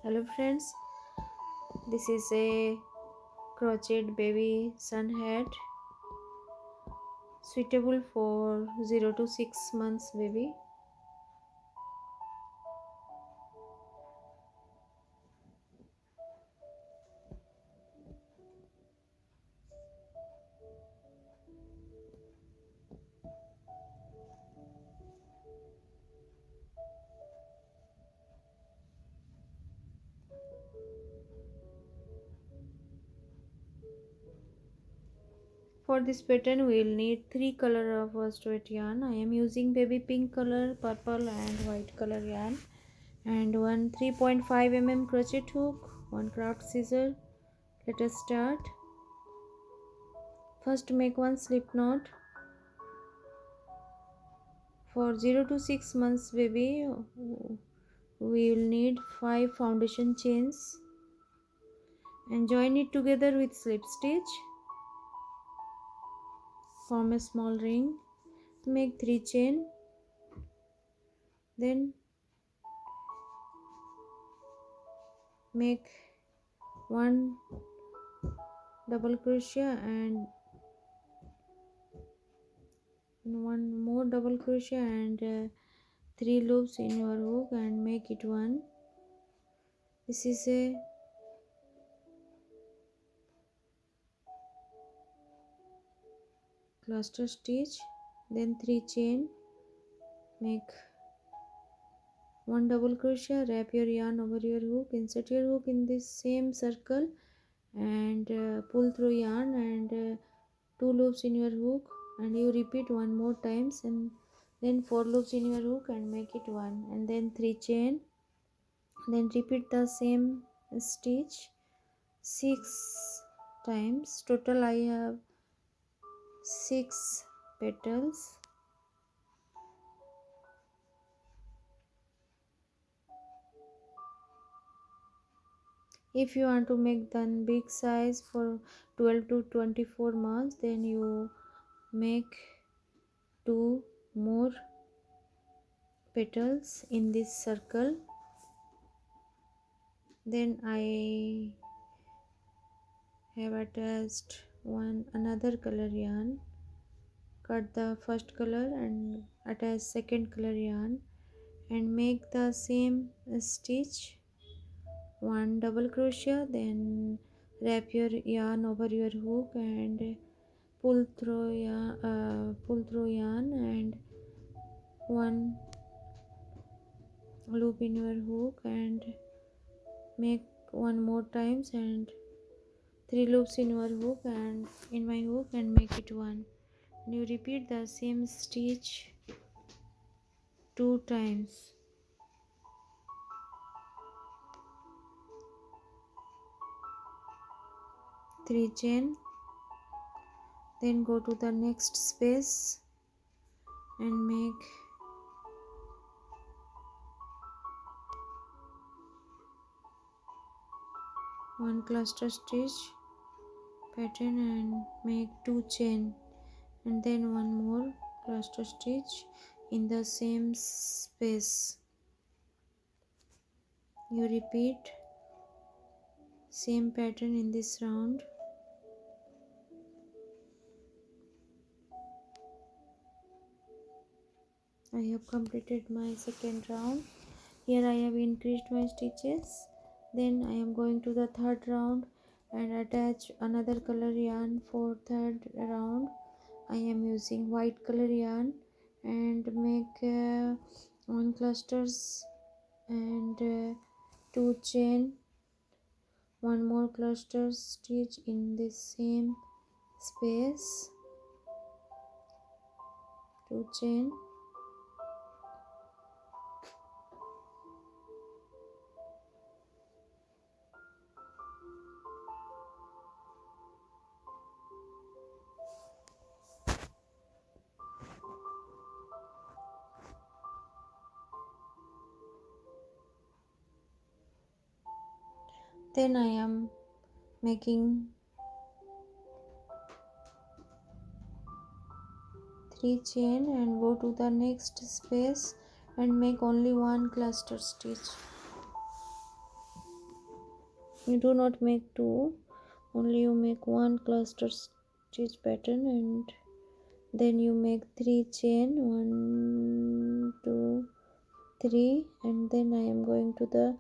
Hello friends, this is a Crochet Baby sun hat suitable for 0 to 6 months baby. For this pattern we will need 3 color of worsted yarn. I am using baby pink color, purple and white color yarn, and one 3.5 mm crochet hook, one craft scissor. Let us start. First make one slip knot. For 0 to 6 months baby we will need 5 foundation chains and join it together with slip stitch. Form a small ring, make 3 chain, then make 1 double crochet and 1 more double crochet and 3 loops in your hook and make it 1. This is a cluster stitch, then 3 chain, make 1 double crochet, wrap your yarn over your hook, insert your hook in this same circle and pull through yarn and 2 loops in your hook, and you repeat 1 more times and then 4 loops in your hook and make it 1, and then 3 chain, then repeat the same stitch 6 times. Total I have 6 petals. If you want to make the big size for 12 to 24 months, then you make 2 more petals in this circle. Then I have attached another color yarn, cut the first color and attach second color yarn and make the same stitch, 1 double crochet, then wrap your yarn over your hook and pull through yarn and 1 loop in your hook and make 1 more times and 3 loops in your hook and in my hook and make it 1. And you repeat the same stitch 2 times. Three chain, then go to the next space and make 1 cluster stitch pattern and make 2 chain and then 1 more cluster stitch in the same space. You repeat same pattern in this round. I have completed my second round. Here I have increased my stitches. Then I am going to the third round and attach another color yarn for third round. I am using white color yarn and make 1 clusters and 2 chain, 1 more cluster stitch in the same space, 2 chain, then I am making 3 chain and go to the next space and make only 1 cluster stitch. You do not make two, only you make one cluster stitch pattern, and then you make 3 chain, 1 2 3, and then I am going to the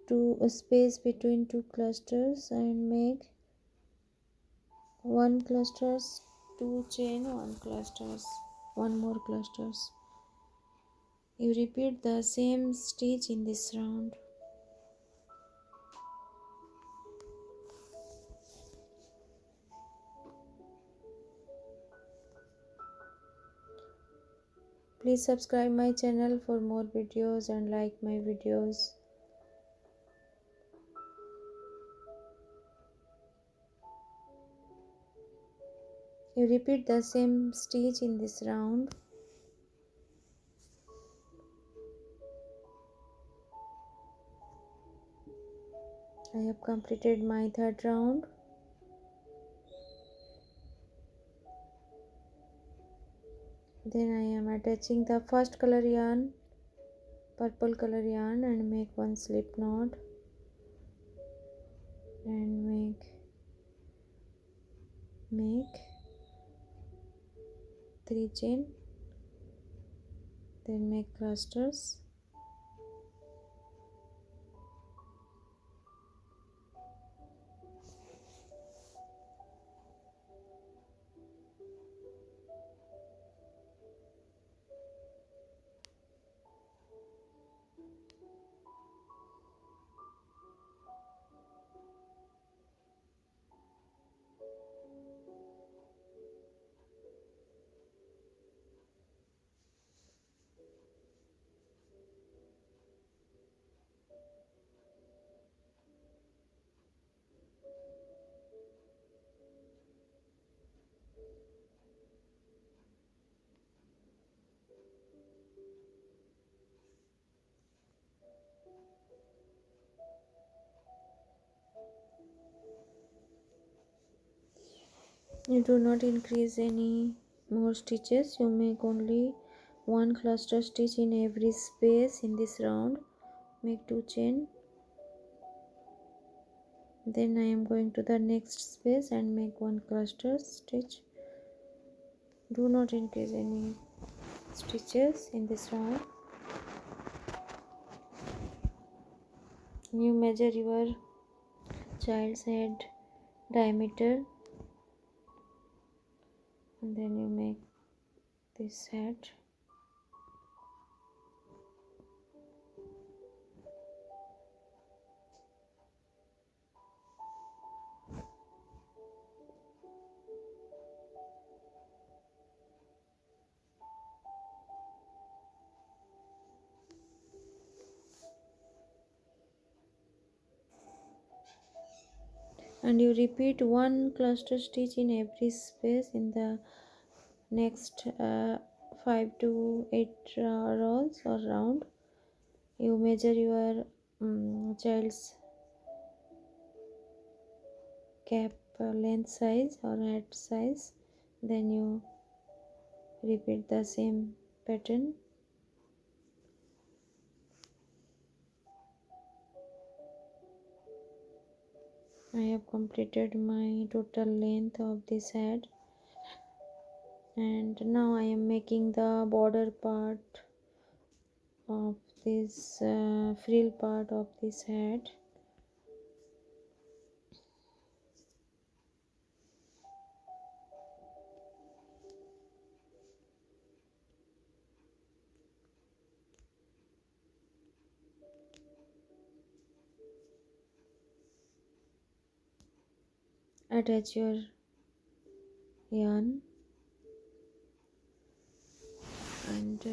two space between two clusters and make one clusters, 2 chain, one clusters, one more clusters. You repeat the same stitch in this round. Please subscribe my channel for more videos and like my videos. You repeat the same stitch in this round. I have completed my third round. Then I am attaching the first color yarn, purple color yarn, and make one slip knot and make 3 chain, then make clusters. You do not increase any more stitches. You make only one cluster stitch in every space in this round. Make 2 chain. Then I am going to the next space and make one cluster stitch. Do not increase any stitches in this round. You measure your child's head diameter, and then you make this head. And you repeat one cluster stitch in every space in the next 5 to 8 rows or round. You measure your child's cap length size or head size, then you repeat the same pattern. I have completed my total length of this head, and now I am making the border part of this frill part of this head. Attach your yarn and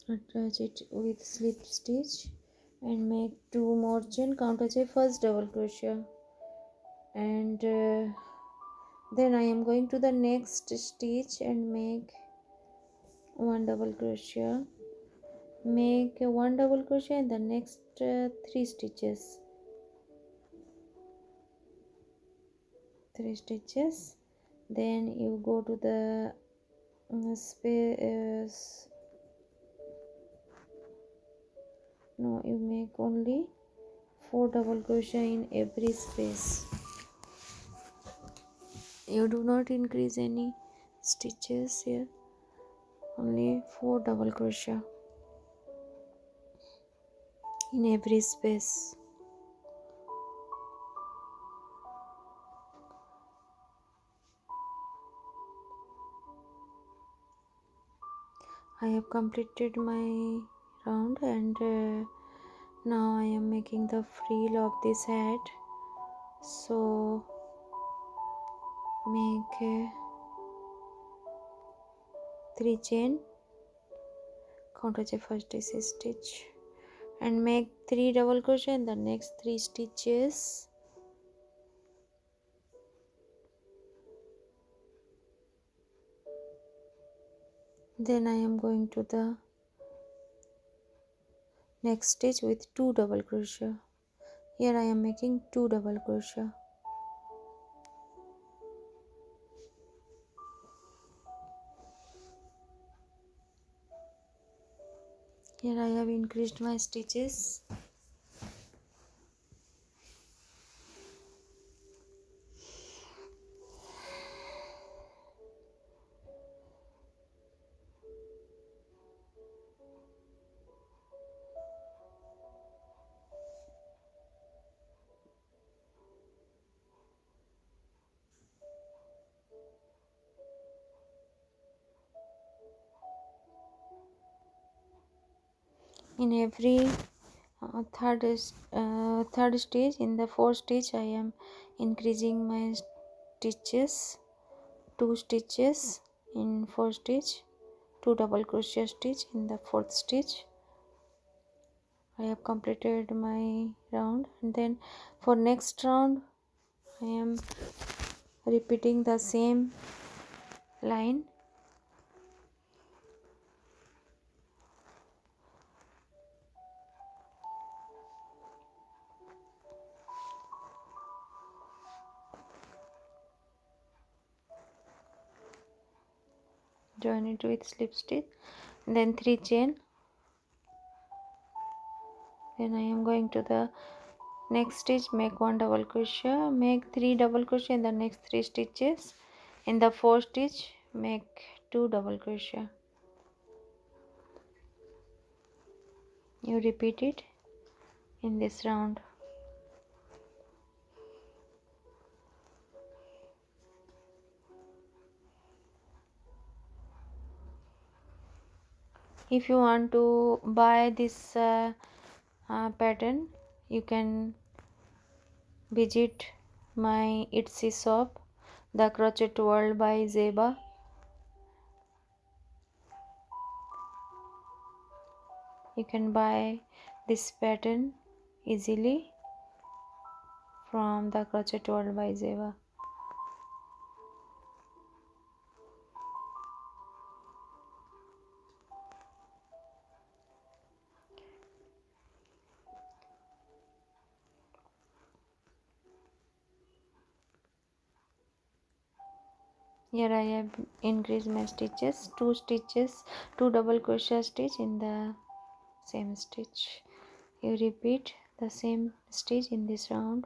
attach it with slip stitch and make 2 more chain. Count as a first double crochet, and then I am going to the next stitch and make 1 double crochet. Make 1 double crochet in the next 3 stitches. 3 stitches. Then you go to the space. No, you make only 4 double crochet in every space. You do not increase any stitches here, only 4 double crochet in every space. I have completed my round, and now I am making the frill of this hat. So make 3 chain, count as a first stitch, and make 3 double crochet in the next 3 stitches. Then I am going to the next stitch with 2 double crochet. Here I am making 2 double crochet. Here I have increased my stitches. In every third stitch, in the fourth stitch, I am increasing my stitches, 2 stitches in fourth stitch, 2 double crochet stitch in the fourth stitch. I have completed my round, and then for next round I am repeating the same line. Join it with slip stitch, then 3 chain. Then I am going to the next stitch, make 1 double crochet, make 3 double crochet in the next 3 stitches. In the fourth stitch, make 2 double crochet. You repeat it in this round. If you want to buy this pattern, you can visit my Etsy shop, the Crochet World by Zeba. You can buy this pattern easily from the Crochet World by Zeba. Here I have increased my stitches, 2 stitches, 2 double crochet stitch in the same stitch. You repeat the same stitch in this round.